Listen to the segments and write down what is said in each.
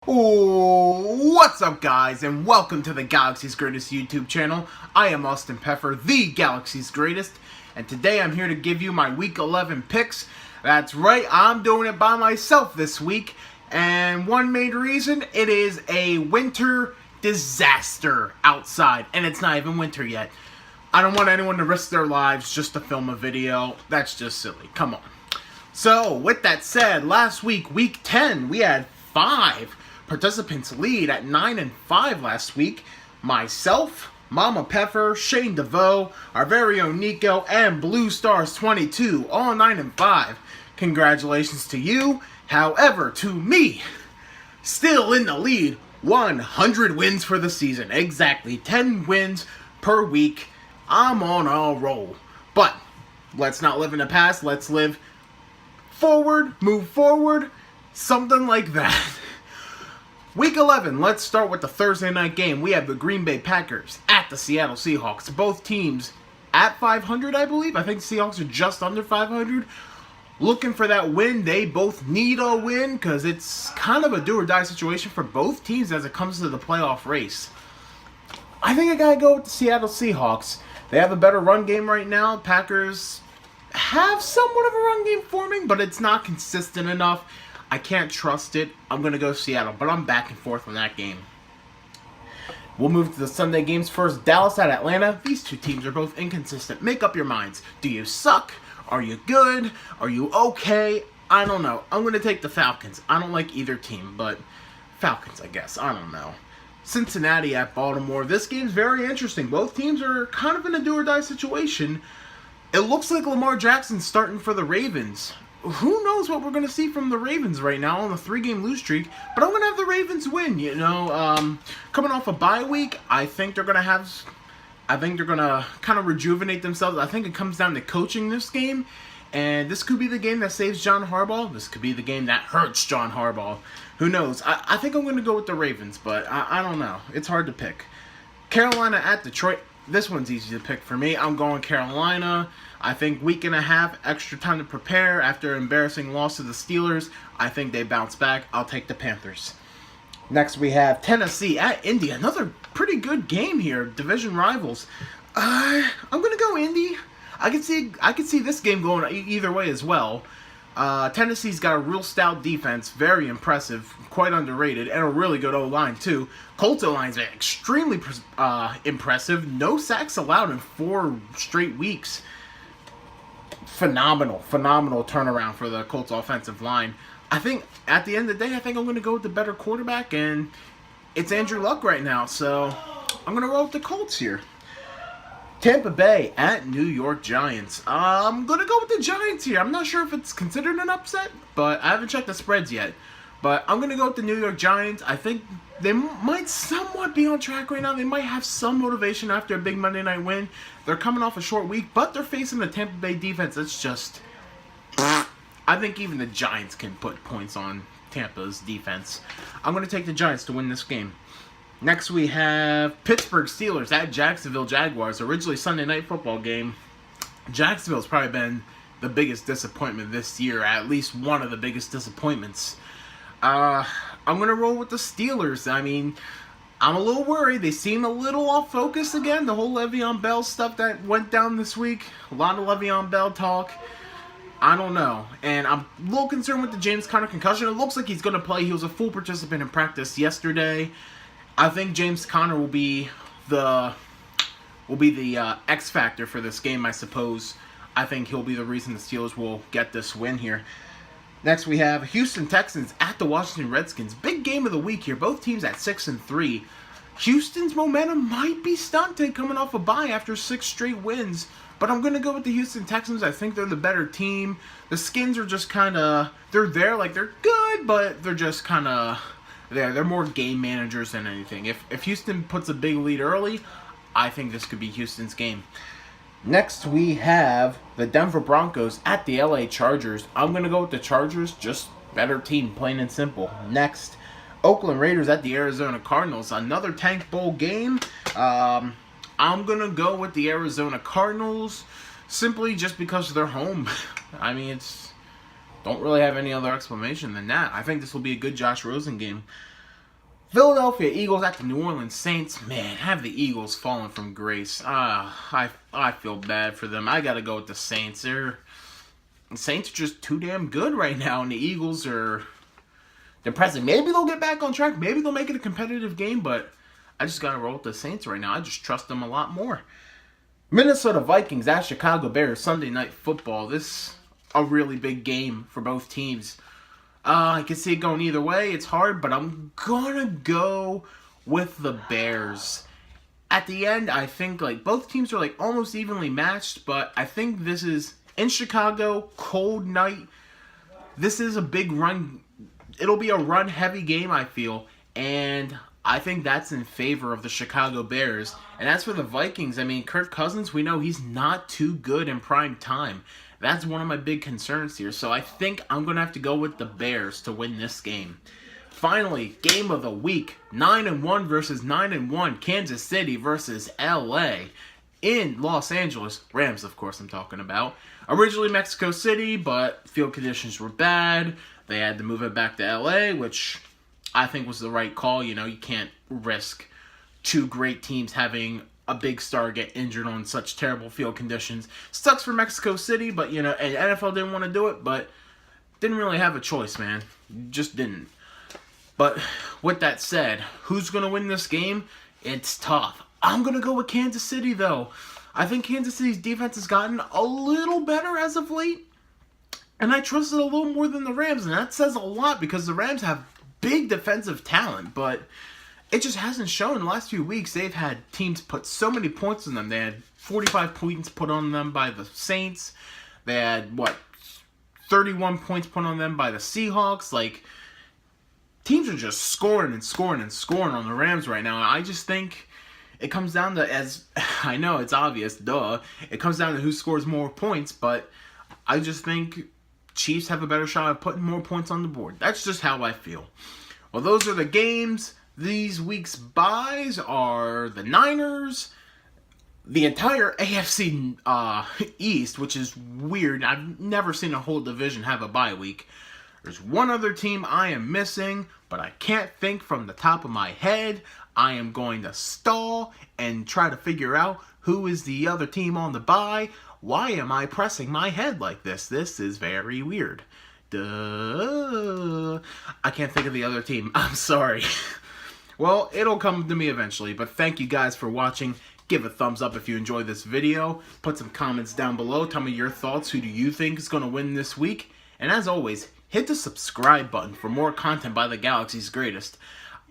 What's up, guys, and welcome to the Galaxy's Greatest YouTube channel. I am Austin Peffer, the Galaxy's Greatest, and today I'm here to give you my Week 11 picks. That's right, I'm doing it by myself this week, and one main reason, it is a winter disaster outside, and it's not even winter yet. I don't want anyone to risk their lives just to film a video. That's just silly. Come on. So, with that said, last week, Week 10, we had 5 participants lead at 9-5 last week. Myself, Mama Peffer, Shane DeVoe, our very own Nico, and Blue Stars 22, all 9-5. Congratulations to you. However, to me, still in the lead, 100 wins for the season. Exactly, 10 wins per week. I'm on a roll. But let's not live in the past. Let's live forward, move forward, something like that. Week 11, let's start with the Thursday night game. We have the Green Bay Packers at the Seattle Seahawks. Both teams at 500, I believe. I think the Seahawks are just under 500. Looking for that win. They both need a win because it's kind of a do-or-die situation for both teams as it comes to the playoff race. I think I gotta go with the Seattle Seahawks. They have a better run game right now. Packers have somewhat of a run game forming, but it's not consistent enough. I can't trust it. I'm going to go Seattle, but I'm back and forth on that game. We'll move to the Sunday games first. Dallas at Atlanta. These two teams are both inconsistent. Make up your minds. Do you suck? Are you good? Are you okay? I don't know. I'm going to take the Falcons. I don't like either team, but Falcons, I guess. I don't know. Cincinnati at Baltimore. This game's very interesting. Both teams are kind of in a do-or-die situation. It looks like Lamar Jackson's starting for the Ravens. Who knows what we're going to see from the Ravens right now on a 3-game lose streak, but I'm going to have the Ravens win, you know. Coming off a bye week, I think they're going to kind of rejuvenate themselves. I think it comes down to coaching this game, and this could be the game that saves John Harbaugh. This could be the game that hurts John Harbaugh. Who knows? I think I'm going to go with the Ravens, but I don't know. It's hard to pick. Carolina at Detroit. This one's easy to pick for me. I'm going Carolina. I think week and a half, extra time to prepare after embarrassing loss to the Steelers. I think they bounce back. I'll take the Panthers. Next we have Tennessee at Indy. Another pretty good game here. Division rivals. I'm going to go Indy. I could see this game going either way as well. Tennessee's got a real stout defense, very impressive, quite underrated, and a really good O-line too. Colts O-line's extremely impressive. No sacks allowed in 4 straight weeks. Phenomenal turnaround for the Colts offensive line. I think at the end of the day, I think I'm going to go with the better quarterback, and it's Andrew Luck right now, so I'm going to roll with the Colts here. Tampa Bay at New York Giants. I'm going to go with the Giants here. I'm not sure if it's considered an upset, but I haven't checked the spreads yet. But I'm going to go with the New York Giants. I think they might somewhat be on track right now. They might have some motivation after a big Monday night win. They're coming off a short week, but they're facing the Tampa Bay defense. It's just, I think even the Giants can put points on Tampa's defense. I'm going to take the Giants to win this game. Next we have Pittsburgh Steelers at Jacksonville Jaguars. Originally Sunday night football game. Jacksonville's probably been the biggest disappointment this year. At least one of the biggest disappointments. I'm going to roll with the Steelers. I mean, I'm a little worried. They seem a little off focus again. The whole Le'Veon Bell stuff that went down this week. A lot of Le'Veon Bell talk. I don't know. And I'm a little concerned with the James Conner concussion. It looks like he's going to play. He was a full participant in practice yesterday. I think James Conner will be the X factor for this game, I suppose. I think he'll be the reason the Steelers will get this win here. Next we have Houston Texans at the Washington Redskins. Big game of the week here. Both teams at 6-3. Houston's momentum might be stunted coming off a bye after 6 straight wins. But I'm going to go with the Houston Texans. I think they're the better team. The Skins are just kind of, they're there, like they're good, but they're just kind of there. They're more game managers than anything. If Houston puts a big lead early, I think this could be Houston's game. Next, we have the Denver Broncos at the LA Chargers. I'm going to go with the Chargers, just better team, plain and simple. Next, Oakland Raiders at the Arizona Cardinals. Another Tank Bowl game. I'm going to go with the Arizona Cardinals simply just because they're home. I mean, don't really have any other explanation than that. I think this will be a good Josh Rosen game. Philadelphia Eagles at the New Orleans Saints. Man, have the Eagles fallen from grace? I feel bad for them. I gotta go with the Saints. The Saints are just too damn good right now, and the Eagles are depressing. Maybe they'll get back on track. Maybe they'll make it a competitive game, but I just gotta roll with the Saints right now. I just trust them a lot more. Minnesota Vikings at Chicago Bears, Sunday Night Football. This a really big game for both teams. I can see it going either way. It's hard, but I'm gonna go with the Bears. At the end, I think both teams are almost evenly matched, but I think this is in Chicago, cold night. This is a big run. It'll be a run-heavy game, I feel, and I think that's in favor of the Chicago Bears. And as for the Vikings, I mean, Kirk Cousins, we know he's not too good in prime time. That's one of my big concerns here. So I think I'm going to have to go with the Bears to win this game. Finally, game of the week. 9-1 versus 9-1. Kansas City versus LA. In Los Angeles. Rams, of course, I'm talking about. Originally Mexico City, but field conditions were bad. They had to move it back to LA, which I think was the right call. You know, you can't risk two great teams having a big star get injured on such terrible field conditions. Sucks for Mexico City, but, you know, and NFL didn't want to do it, but didn't really have a choice, man. Just didn't. But with that said, who's going to win this game? It's tough. I'm going to go with Kansas City, though. I think Kansas City's defense has gotten a little better as of late, and I trust it a little more than the Rams, and that says a lot because the Rams have big defensive talent, but it just hasn't shown in the last few weeks. They've had teams put so many points on them. They had 45 points put on them by the Saints. They had, 31 points put on them by the Seahawks. Teams are just scoring and scoring and scoring on the Rams right now. And I just think it comes down to, as I know it's obvious, duh, it comes down to who scores more points, but I just think Chiefs have a better shot at putting more points on the board. That's just how I feel. Well, those are the games. These week's buys are the Niners, the entire AFC East, which is weird. I've never seen a whole division have a bye week. There's one other team I am missing, but I can't think from the top of my head. I am going to stall and try to figure out who is the other team on the bye. Why am I pressing my head like this? This is very weird. Duh. I can't think of the other team. I'm sorry. Well, it'll come to me eventually, but thank you guys for watching. Give a thumbs up if you enjoyed this video. Put some comments down below. Tell me your thoughts. Who do you think is going to win this week? And as always, hit the subscribe button for more content by the Galaxy's Greatest.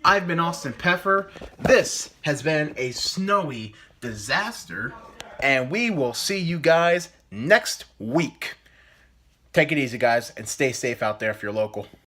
I've been Austin Peffer. This has been a snowy disaster, and we will see you guys next week. Take it easy, guys, and stay safe out there if you're local.